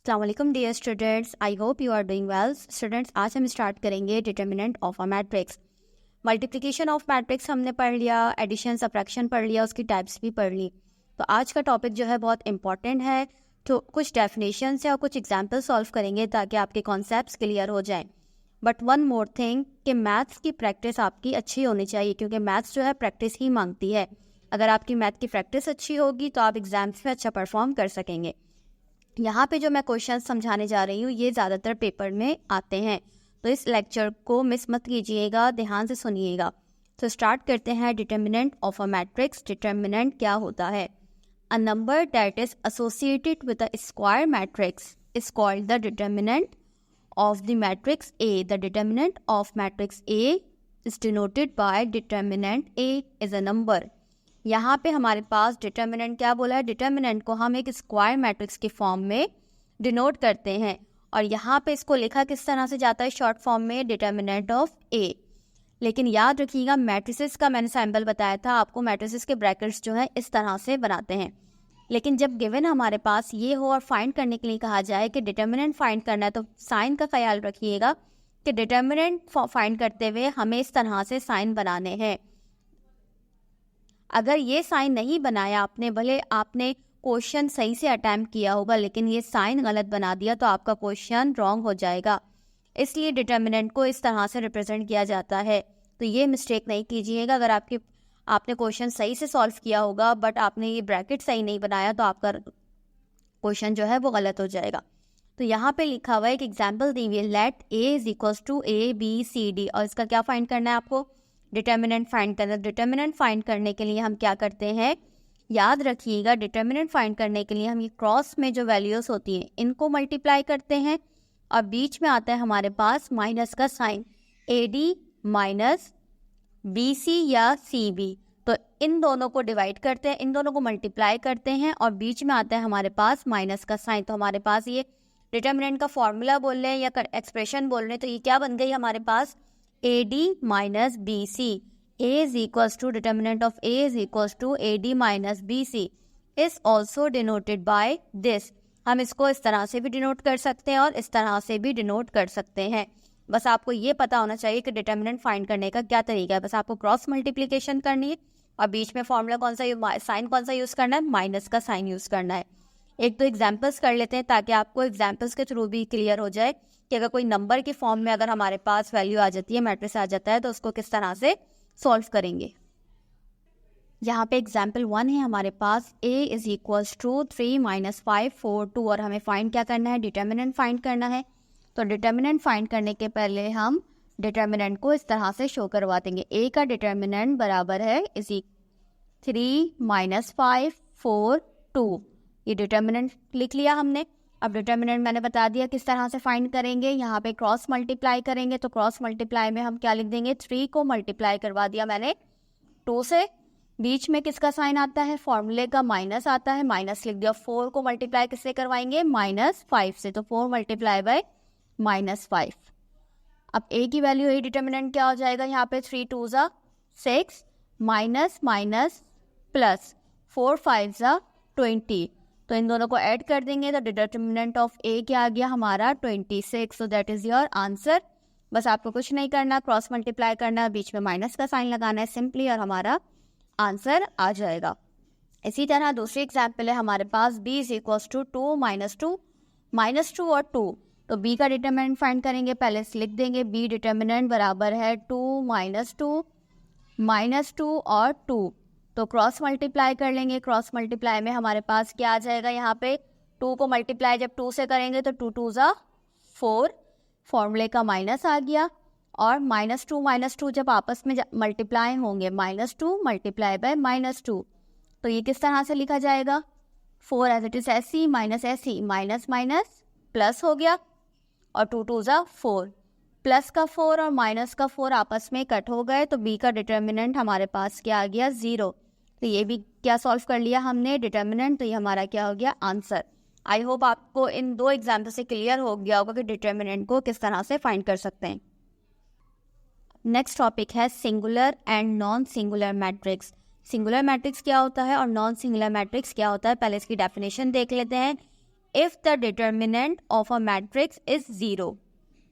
अस्सलाम वालेकुम dear students, I hope you are doing well. Students, आज हम स्टार्ट करेंगे determinant of a matrix. Multiplication of matrix हमने पढ़ लिया, एडिशन सब्ट्रैक्शन पढ़ लिया, उसकी टाइप्स भी पढ़ ली। तो आज का टॉपिक जो है बहुत इंपॉर्टेंट है। तो कुछ डेफिनेशन से और कुछ एग्जाम्पल सॉल्व करेंगे ताकि आपके कॉन्सेप्ट्स क्लियर हो जाएं। बट वन मोर थिंग कि मैथ्स की प्रैक्टिस आपकी अच्छी होनी चाहिए, क्योंकि मैथ्स जो है प्रैक्टिस ही मांगती है। अगर आपकी मैथ की प्रैक्टिस अच्छी होगी तो आप एग्जाम्स में अच्छा परफॉर्म कर सकेंगे। यहाँ पे जो मैं क्वेश्चन समझाने जा रही हूँ ये ज़्यादातर पेपर में आते हैं, तो इस लेक्चर को मिस मत कीजिएगा, ध्यान से सुनिएगा। तो स्टार्ट करते हैं। Determinant of a matrix. Determinant क्या होता है? A number that is associated with a square matrix is called the determinant of the matrix A. The determinant of matrix A is denoted by determinant A is a number. यहाँ पे हमारे पास determinant क्या बोला है? Determinant को हम एक square matrix की फॉर्म में डिनोट करते हैं, और यहाँ पे इसको लिखा किस तरह से जाता है शॉर्ट फॉर्म में? डिटर्मिनेंट ऑफ ए। लेकिन याद रखिएगा, मैट्रिसेस का मैंने सैम्पल बताया था आपको, मैट्रिसेस के ब्रैकेट्स जो है इस तरह से बनाते हैं। लेकिन जब गिवन हमारे पास ये हो और फाइंड करने के लिए कहा जाए कि डिटर्मिनेंट फाइंड करना है, तो साइन का ख्याल रखिएगा कि डिटर्मिनेंट फाइंड करते हुए हमें इस तरह से साइन बनाने हैं। अगर ये साइन नहीं बनाया आपने, भले आपने क्वेश्चन सही से अटैम्प्ट किया होगा, लेकिन ये साइन गलत बना दिया तो आपका क्वेश्चन रॉन्ग हो जाएगा। इसलिए डिटर्मिनेंट को इस तरह से रिप्रेजेंट किया जाता है। तो ये मिस्टेक नहीं कीजिएगा। अगर आपने क्वेश्चन सही से सॉल्व किया होगा बट आपने ये ब्रैकेट सही नहीं बनाया तो आपका क्वेश्चन जो है वो गलत हो जाएगा। तो यहाँ पे लिखा हुआ है एक एग्जाम्पल दी हुई है, let A is equals to A B C D, और इसका क्या फाइंड करना है आपको? डिटर्मिनेंट फाइंड करना है। डिटर्मिनेंट फाइंड करने के लिए हम क्या करते हैं? याद रखिएगा, डिटर्मिनेंट फाइंड करने के लिए हम ये क्रॉस में जो वैल्यूज होती हैं इनको मल्टीप्लाई करते हैं, और बीच में आता है हमारे पास माइनस का sign, A D minus B C या सी बी। तो इन दोनों को डिवाइड करते हैं, इन दोनों को मल्टीप्लाई करते हैं, और बीच में आता है हमारे पास माइनस का साइन। तो हमारे पास ये डिटर्मिनेंट का फॉर्मूला बोल रहे हैं या एक्सप्रेशन बोल रहे हैं, तो ये क्या बन गई हमारे पास? A D minus B C. A is equals to determinant of A is equals to A D minus B C is also denoted by this. हम इसको इस तरह से भी डिनोट कर सकते हैं और इस तरह से भी डिनोट कर सकते हैं। बस आपको ये पता होना चाहिए कि डिटर्मिनेंट फाइंड करने का क्या तरीका है। बस आपको क्रॉस मल्टीप्लिकेशन करनी है और बीच में फॉर्मूला कौन सा साइन कौन सा यूज़ करना है? माइनस का साइन यूज़ करना है। एक तो एग्जाम्पल्स कर लेते हैं ताकि आपको एग्जाम्पल्स के थ्रू भी क्लियर हो जाए कि अगर कोई नंबर की फॉर्म में अगर हमारे पास वैल्यू आ जाती है, मैट्रिक्स आ जाता है, तो उसको किस तरह से सॉल्व करेंगे। यहाँ पे एग्जाम्पल 1 है हमारे पास, a is equals to 3 minus 5 4 2, और हमें फाइंड क्या करना है? डिटर्मिनेंट फाइंड करना है। तो डिटर्मिनेंट फाइंड करने के पहले हम डिटर्मिनेंट को इस तरह से शो करवा देंगे। a का डिटर्मिनेंट बराबर है इज 3 माइनस 5 4 2। ये डिटर्मिनेंट लिख लिया हमने। अब डिटर्मिनेंट मैंने बता दिया किस तरह से फाइंड करेंगे। यहाँ पे क्रॉस मल्टीप्लाई करेंगे, तो क्रॉस मल्टीप्लाई में हम क्या लिख देंगे? 3 को मल्टीप्लाई करवा दिया मैंने 2 से, बीच में किसका साइन आता है? फॉर्मूले का माइनस आता है, माइनस लिख दिया। 4 को मल्टीप्लाई किससे करवाएंगे? माइनस 5 से, तो 4 मल्टीप्लाई बाय माइनस 5। अब a की वैल्यू, a डिटर्मिनेंट क्या हो जाएगा यहाँ पे? 3 2 ज़ा 6 माइनस माइनस प्लस 4 5 ज़ा 20। तो इन दोनों को ऐड कर देंगे तो डिटर्मिनेंट ऑफ a क्या आ गया हमारा? 26। So that is your answer. बस आपको कुछ नहीं करना, क्रॉस मल्टीप्लाई करना, बीच में माइनस का साइन लगाना है सिंपली, और हमारा आंसर आ जाएगा। इसी तरह दूसरी एग्जाम्पल है हमारे पास, b is equals to 2 minus 2 और 2। तो b का डिटर्मिनेंट फाइंड करेंगे, पहले से लिख देंगे b डिटर्मिनेंट बराबर है 2 माइनस 2 और 2। तो क्रॉस मल्टीप्लाई कर लेंगे। क्रॉस मल्टीप्लाई में हमारे पास क्या आ जाएगा? यहाँ पे 2 को मल्टीप्लाई जब 2 से करेंगे तो 2 2 ज़ा 4, फॉर्मूले का माइनस आ गया, और माइनस टू जब आपस में मल्टीप्लाई होंगे, -2 मल्टीप्लाई बाय -2, तो ये किस तरह से लिखा जाएगा? 4 एज इट इज ऐसी, माइनस ऐसी, माइनस माइनस प्लस हो गया, और 2 2 ज़ा 4, प्लस का 4 और माइनस का 4 आपस में कट हो गए, तो b का डिटर्मिनेंट हमारे पास क्या आ गया? 0। तो ये भी क्या सॉल्व कर लिया हमने? डिटर्मिनेंट। तो ये हमारा क्या हो गया? आंसर। आई होप आपको इन 2 एग्जाम्पल से क्लियर हो गया होगा कि डिटर्मिनेंट को किस तरह से फाइंड कर सकते हैं। नेक्स्ट टॉपिक है singular and non singular matrix. Singular matrix क्या होता है और नॉन सिंगुलर मैट्रिक्स क्या होता है, पहले इसकी डेफिनेशन देख लेते हैं। if the determinant of a matrix is 0.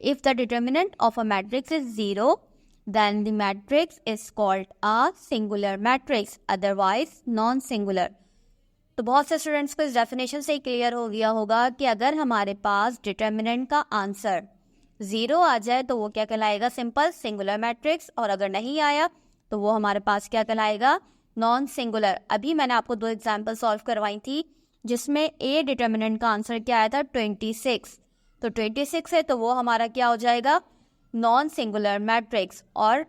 If the determinant of a matrix is 0, then the matrix is called a singular matrix, otherwise non-singular. तो बहुत से स्टूडेंट्स को इस डेफिनेशन से क्लियर हो गया होगा कि अगर हमारे पास डिटर्मिनेंट का आंसर 0 आ जाए तो वो क्या कहलाएगा, सिंपल सिंगुलर मैट्रिक्स, और अगर नहीं आया तो वो हमारे पास क्या कहलाएगा, नॉन सिंगुलर. अभी मैंने आपको 2 एग्जाम्पल सॉल्व करवाई थी जिसमें ए डिटर्मिनेंट का आंसर क्या आया था, 26. तो 26 है तो वो हमारा क्या हो जाएगा, नॉन सिंगुलर मैट्रिक्स. और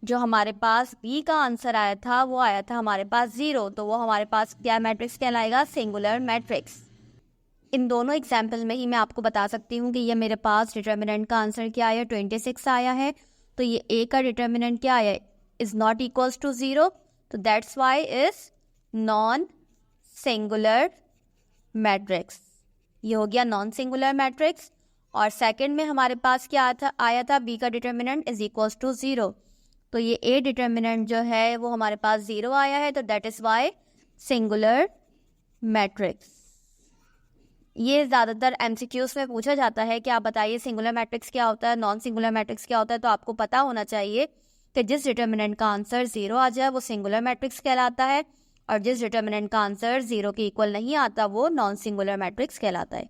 जो हमारे पास बी का आंसर आया था वो आया था हमारे पास 0, तो वो हमारे पास क्या मैट्रिक्स कहलाएगा, सिंगुलर मैट्रिक्स. इन दोनों एग्जाम्पल में ही मैं आपको बता सकती हूँ कि ये मेरे पास डिटर्मिनेंट का आंसर क्या आया, 26 आया है. तो ये ए का डिटर्मिनेंट क्या आया, इज नॉट इक्वल्स टू 0, तो that's why is non singular matrix. ये हो गया नॉन सिंगुलर मैट्रिक्स. और सेकंड में हमारे पास क्या आया था बी का डिटर्मिनेंट इज इक्वल्स टू 0, तो ये ए डिटर्मिनेंट जो है वो हमारे पास 0 आया है, तो that is why singular matrix. ये ज़्यादातर एमसीक्यूज में पूछा जाता है कि आप बताइए सिंगुलर मैट्रिक्स क्या होता है, नॉन सिंगुलर मैट्रिक्स क्या होता है. तो आपको पता होना चाहिए कि जिस डिटर्मिनेंट का आंसर 0 आ जाए वो सिंगुलर मैट्रिक्स कहलाता है, और जिस डिटर्मिनेंट का आंसर 0 के इक्वल नहीं आता वो नॉन सिंगुलर मैट्रिक्स कहलाता है.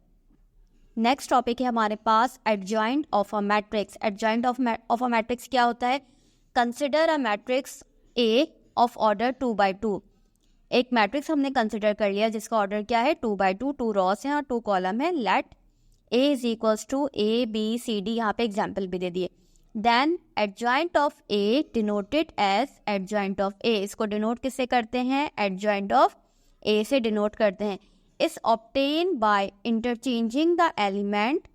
नेक्स्ट टॉपिक है हमारे पास adjoint of a matrix. Adjoint of a matrix क्या होता है, consider a matrix A of order 2x2. एक मैट्रिक्स हमने कंसिडर कर लिया जिसका ऑर्डर क्या है, 2x2, 2 रॉस हैं और 2 कॉलम है. Let A is equals to A B C D, यहाँ पे एग्जाम्पल भी दे दिए. Then adjoint of A denoted as adjoint of A, इसको डिनोट किससे करते हैं, एडजॉइंट ऑफ ए से डिनोट करते हैं. is obtained by interchanging the element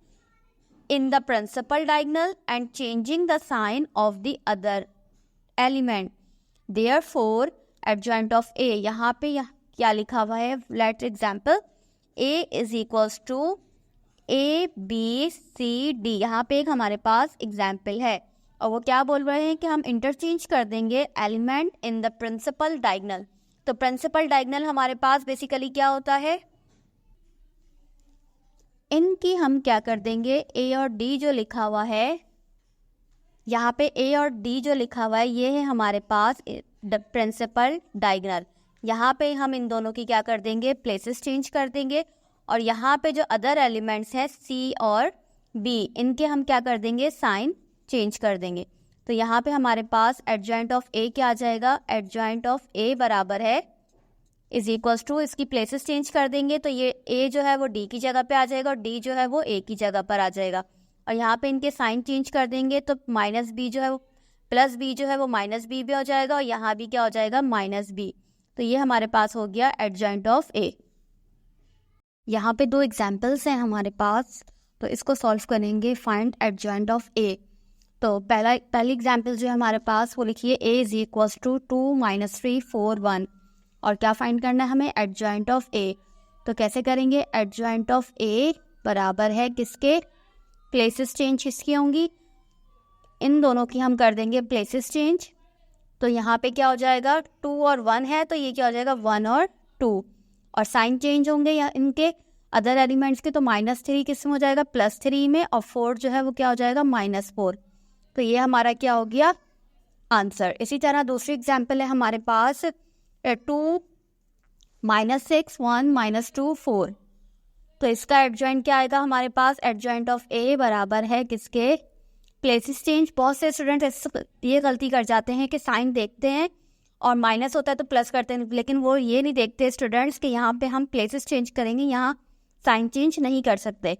in the principal diagonal and changing the sign of the other element. Therefore, adjoint of A, यहाँ पे क्या लिखा हुआ है, let example A is equals to A B C D. यहाँ पे एक हमारे पास एग्जाम्पल है और वो क्या बोल रहे हैं कि हम इंटरचेंज कर देंगे element in the principal diagonal. तो प्रिंसिपल डायगोनल हमारे पास बेसिकली क्या होता है, इनकी हम क्या कर देंगे, ए और डी जो लिखा हुआ है यहाँ पे, ए और डी जो लिखा हुआ है ये है हमारे पास प्रिंसिपल डायगोनल. यहाँ पे हम इन दोनों की क्या कर देंगे, प्लेसेस चेंज कर देंगे. और यहाँ पे जो अदर एलिमेंट्स हैं सी और बी, इनके हम क्या कर देंगे, साइन चेंज कर देंगे. तो यहाँ पे हमारे पास एडजॉइंट ऑफ ए क्या आ जाएगा, एडजॉइंट ऑफ ए बराबर है इज इक्वल्स टू, इसकी प्लेसेस चेंज कर देंगे तो ये ए जो है वो डी की जगह पे आ जाएगा और डी जो है वो ए की जगह पर आ जाएगा. और यहाँ पे इनके साइन चेंज कर देंगे तो माइनस बी जो है वो प्लस बी जो है वो माइनस बी भी हो जाएगा और यहाँ भी क्या हो जाएगा, माइनस बी. तो ये हमारे पास हो गया एडजॉइंट ऑफ ए. यहाँ पे 2 एग्जाम्पल्स हैं हमारे पास, तो इसको सॉल्व करेंगे. फाइंड एडजॉइंट ऑफ ए. तो पहली एग्जाम्पल जो है हमारे पास वो लिखिए, ए इज इक्वल्स टू 2 - 3 4 1. और क्या फाइंड करना है हमें, एडजॉइंट ऑफ ए. तो कैसे करेंगे, एडजॉइंट ऑफ ए बराबर है किसके, प्लेसेस चेंज किसकी होंगी, इन दोनों की हम कर देंगे प्लेसेस चेंज. तो यहाँ पे क्या हो जाएगा, 2 और 1 है तो ये क्या हो जाएगा, 1 और 2. और साइन चेंज होंगे या इनके अदर एलिमेंट्स के, तो -3 किस में हो जाएगा, +3 में, और 4 जो है वो क्या हो जाएगा, -4. तो ये हमारा क्या हो गया, आंसर. इसी तरह दूसरी एग्जाम्पल है हमारे पास 2 - 6 1 - 2 4. तो इसका एडजॉइंट क्या आएगा हमारे पास, एडजॉइंट ऑफ ए बराबर है किसके, प्लेसेस चेंज. बहुत से स्टूडेंट ये गलती कर जाते हैं कि साइन देखते हैं और माइनस होता है तो प्लस करते हैं, लेकिन वो ये नहीं देखते स्टूडेंट्स कि यहाँ पे हम प्लेसेस चेंज करेंगे, यहाँ साइन चेंज नहीं कर सकते.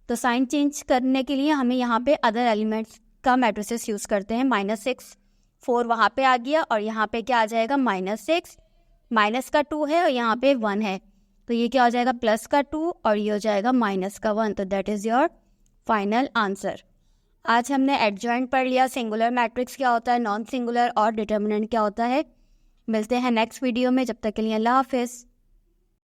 तो साइन चेंज करने के लिए हमें यहाँ पे अदर एलिमेंट्स का मैट्रिसेस यूज़ करते हैं. -6 4 वहाँ पे आ गया और यहाँ पे क्या आ जाएगा, -6 माइनस का 2 है और यहाँ पे 1 है, तो ये क्या हो जाएगा, प्लस का 2 और ये हो जाएगा माइनस का 1. तो that is your final answer. आज हमने एडजॉइंट पढ़ लिया, सिंगुलर मैट्रिक्स क्या होता है, नॉन सिंगुलर और डिटर्मिनेंट क्या होता है. मिलते हैं नेक्स्ट वीडियो में, जब तक के लिए अल्लाह हाफिज़.